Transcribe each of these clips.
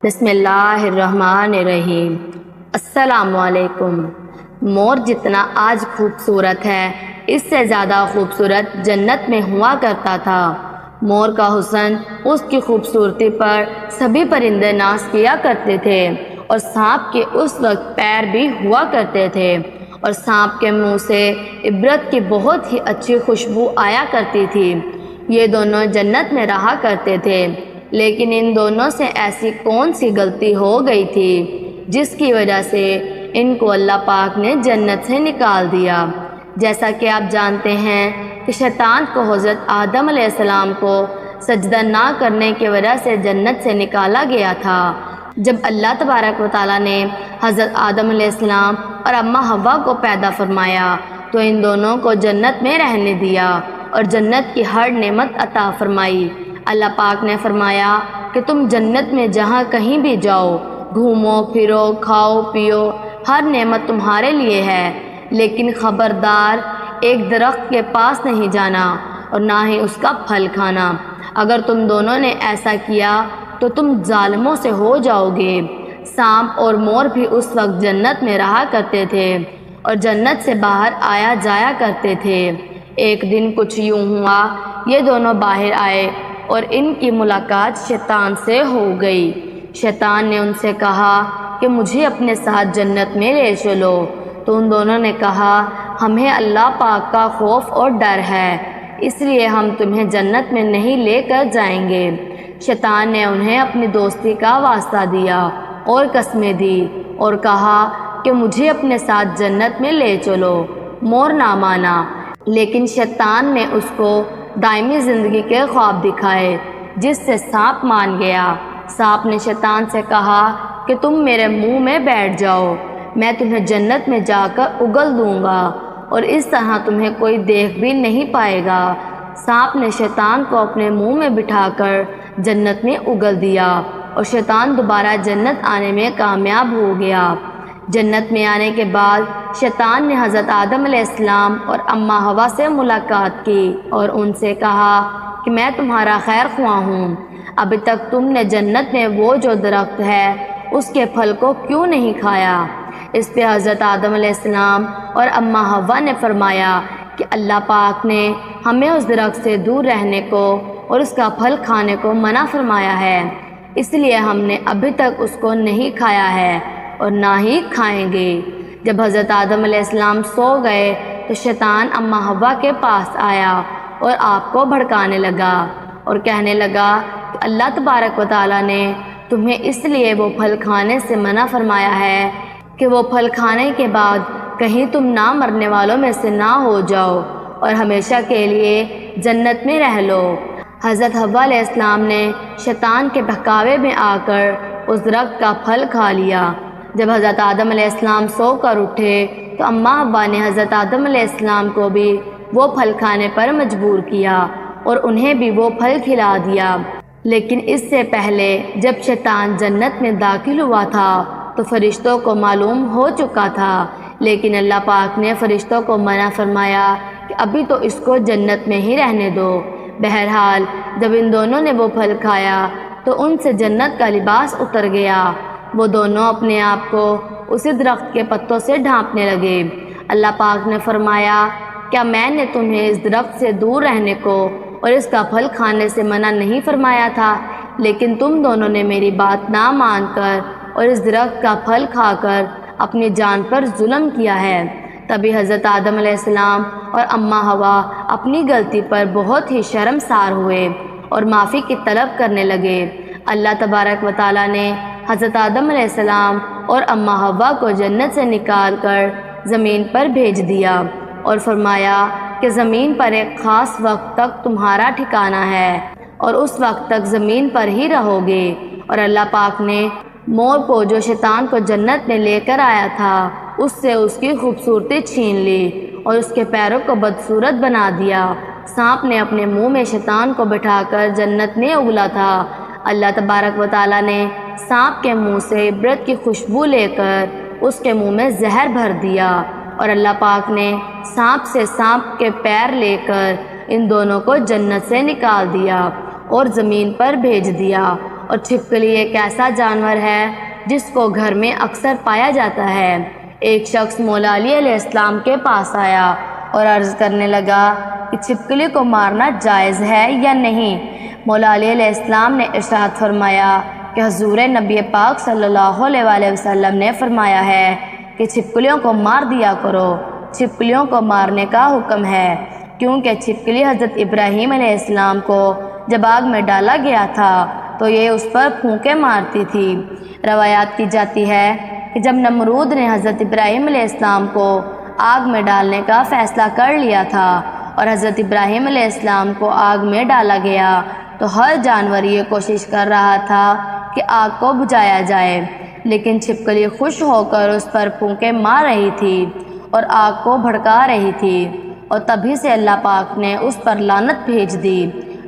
بسم اللہ الرحمن الرحیم۔ السلام علیکم۔ مور جتنا آج خوبصورت ہے، اس سے زیادہ خوبصورت جنت میں ہوا کرتا تھا۔ مور کا حسن، اس کی خوبصورتی پر سبھی پرندے ناز کیا کرتے تھے، اور سانپ کے اس وقت پیر بھی ہوا کرتے تھے، اور سانپ کے منہ سے عبرت کی بہت ہی اچھی خوشبو آیا کرتی تھی۔ یہ دونوں جنت میں رہا کرتے تھے، لیکن ان دونوں سے ایسی کون سی غلطی ہو گئی تھی جس کی وجہ سے ان کو اللہ پاک نے جنت سے نکال دیا۔ جیسا کہ آپ جانتے ہیں کہ شیطان کو حضرت آدم علیہ السلام کو سجدہ نہ کرنے کی وجہ سے جنت سے نکالا گیا تھا۔ جب اللہ تبارک و تعالیٰ نے حضرت آدم علیہ السلام اور اماں حوا کو پیدا فرمایا تو ان دونوں کو جنت میں رہنے دیا اور جنت کی ہر نعمت عطا فرمائی۔ اللہ پاک نے فرمایا کہ تم جنت میں جہاں کہیں بھی جاؤ، گھومو پھرو، کھاؤ پیو، ہر نعمت تمہارے لیے ہے، لیکن خبردار ایک درخت کے پاس نہیں جانا اور نہ ہی اس کا پھل کھانا۔ اگر تم دونوں نے ایسا کیا تو تم ظالموں سے ہو جاؤ گے۔ سانپ اور مور بھی اس وقت جنت میں رہا کرتے تھے اور جنت سے باہر آیا جایا کرتے تھے۔ ایک دن کچھ یوں ہوا، یہ دونوں باہر آئے اور ان کی ملاقات شیطان سے ہو گئی۔ شیطان نے ان سے کہا کہ مجھے اپنے ساتھ جنت میں لے چلو، تو ان دونوں نے کہا ہمیں اللہ پاک کا خوف اور ڈر ہے، اس لیے ہم تمہیں جنت میں نہیں لے کر جائیں گے۔ شیطان نے انہیں اپنی دوستی کا واسطہ دیا اور قسمیں دی اور کہا کہ مجھے اپنے ساتھ جنت میں لے چلو۔ مور نہ مانا، لیکن شیطان نے اس کو دائمی زندگی کے خواب دکھائے، جس سے سانپ مان گیا۔ سانپ نے شیطان سے کہا کہ تم میرے منہ میں بیٹھ جاؤ، میں تمہیں جنت میں جا کر اگل دوں گا اور اس طرح تمہیں کوئی دیکھ بھی نہیں پائے گا۔ سانپ نے شیطان کو اپنے منہ میں بٹھا کر جنت میں اگل دیا اور شیطان دوبارہ جنت آنے میں کامیاب ہو گیا۔ جنت میں آنے کے بعد شیطان نے حضرت آدم علیہ السلام اور اماں حوا سے ملاقات کی اور ان سے کہا کہ میں تمہارا خیر خواہ ہوں، ابھی تک تم نے جنت میں وہ جو درخت ہے اس کے پھل کو کیوں نہیں کھایا؟ اس پہ حضرت آدم علیہ السلام اور اماں حوا نے فرمایا کہ اللہ پاک نے ہمیں اس درخت سے دور رہنے کو اور اس کا پھل کھانے کو منع فرمایا ہے، اس لیے ہم نے ابھی تک اس کو نہیں کھایا ہے اور نہ ہی کھائیں گے۔ جب حضرت آدم علیہ السلام سو گئے تو شیطان اماں حوا کے پاس آیا اور آپ کو بھڑکانے لگا اور کہنے لگا کہ اللہ تبارک و تعالیٰ نے تمہیں اس لیے وہ پھل کھانے سے منع فرمایا ہے کہ وہ پھل کھانے کے بعد کہیں تم نہ مرنے والوں میں سے نہ ہو جاؤ اور ہمیشہ کے لیے جنت میں رہ لو۔ حضرت حوا علیہ السلام نے شیطان کے بہکاوے میں آ کر اس درخت کا پھل کھا لیا۔ جب حضرت آدم علیہ السلام سو کر اٹھے تو اماں حوا نے حضرت آدم علیہ السلام کو بھی وہ پھل کھانے پر مجبور کیا اور انہیں بھی وہ پھل کھلا دیا۔ لیکن اس سے پہلے جب شیطان جنت میں داخل ہوا تھا تو فرشتوں کو معلوم ہو چکا تھا، لیکن اللہ پاک نے فرشتوں کو منع فرمایا کہ ابھی تو اس کو جنت میں ہی رہنے دو۔ بہرحال جب ان دونوں نے وہ پھل کھایا تو ان سے جنت کا لباس اتر گیا، وہ دونوں اپنے آپ کو اسی درخت کے پتوں سے ڈھانپنے لگے۔ اللہ پاک نے فرمایا کیا میں نے تمہیں اس درخت سے دور رہنے کو اور اس کا پھل کھانے سے منع نہیں فرمایا تھا؟ لیکن تم دونوں نے میری بات نہ مان کر اور اس درخت کا پھل کھا کر اپنی جان پر ظلم کیا ہے۔ تبھی حضرت آدم علیہ السلام اور اماں حوا اپنی غلطی پر بہت ہی شرمسار ہوئے اور معافی کی طلب کرنے لگے۔ اللہ تبارک و تعالیٰ نے حضرت آدم علیہ السلام اور اماں حوا کو جنت سے نکال کر زمین پر بھیج دیا اور فرمایا کہ زمین پر ایک خاص وقت تک تمہارا ٹھکانہ ہے اور اس وقت تک زمین پر ہی رہو گے۔ اور اللہ پاک نے مور کو جو شیطان کو جنت میں لے کر آیا تھا اس سے اس کی خوبصورتی چھین لی اور اس کے پیروں کو بدصورت بنا دیا۔ سانپ نے اپنے منہ میں شیطان کو بٹھا کر جنت میں اگلا تھا۔ اللہ تبارک و تعالیٰ نے سانپ کے منہ سے عبرت کی خوشبو لے کر اس کے منہ میں زہر بھر دیا اور اللہ پاک نے سانپ سے سانپ کے پیر لے کر ان دونوں کو جنت سے نکال دیا اور زمین پر بھیج دیا اور چھپکلی ایک ایسا جانور ہے جس کو گھر میں اکثر پایا جاتا ہے۔ ایک شخص مولا علی علیہ السلام کے پاس آیا اور عرض کرنے لگا کہ چھپکلی کو مارنا جائز ہے یا نہیں۔ مولا علی علیہ السلام نے ارشاد فرمایا کہ حضور نبی پاک صلی اللہ علیہ وسلم نے فرمایا ہے کہ چھپکلیوں کو مار دیا کرو۔ چھپکلیوں کو مارنے کا حکم ہے کیونکہ چھپکلی حضرت ابراہیم علیہ السلام کو جب آگ میں ڈالا گیا تھا تو یہ اس پر پھونکے مارتی تھی۔ روایات کی جاتی ہے کہ جب نمرود نے حضرت ابراہیم علیہ السلام کو آگ میں ڈالنے کا فیصلہ کر لیا تھا اور حضرت ابراہیم علیہ السلام کو آگ میں ڈالا گیا تو ہر جانور یہ کوشش کر رہا تھا کہ آگ کو بجھایا جائے، لیکن چھپکلی خوش ہو کر اس پر پھونکے مار رہی تھی اور آگ کو بھڑکا رہی تھی، اور تبھی سے اللہ پاک نے اس پر لعنت بھیج دی۔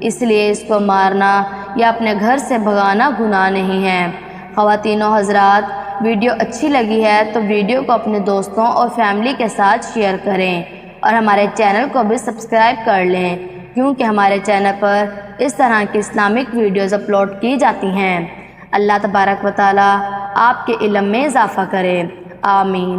اس لیے اس کو مارنا یا اپنے گھر سے بھگانا گناہ نہیں ہے۔ خواتین و حضرات، ویڈیو اچھی لگی ہے تو ویڈیو کو اپنے دوستوں اور فیملی کے ساتھ شیئر کریں اور ہمارے چینل کو بھی سبسکرائب کر لیں، کیونکہ ہمارے چینل پر اس طرح کی اسلامک ویڈیوز اپلوڈ کی جاتی ہیں۔ اللہ تبارک و تعالی آپ کے علم میں اضافہ کرے، آمین۔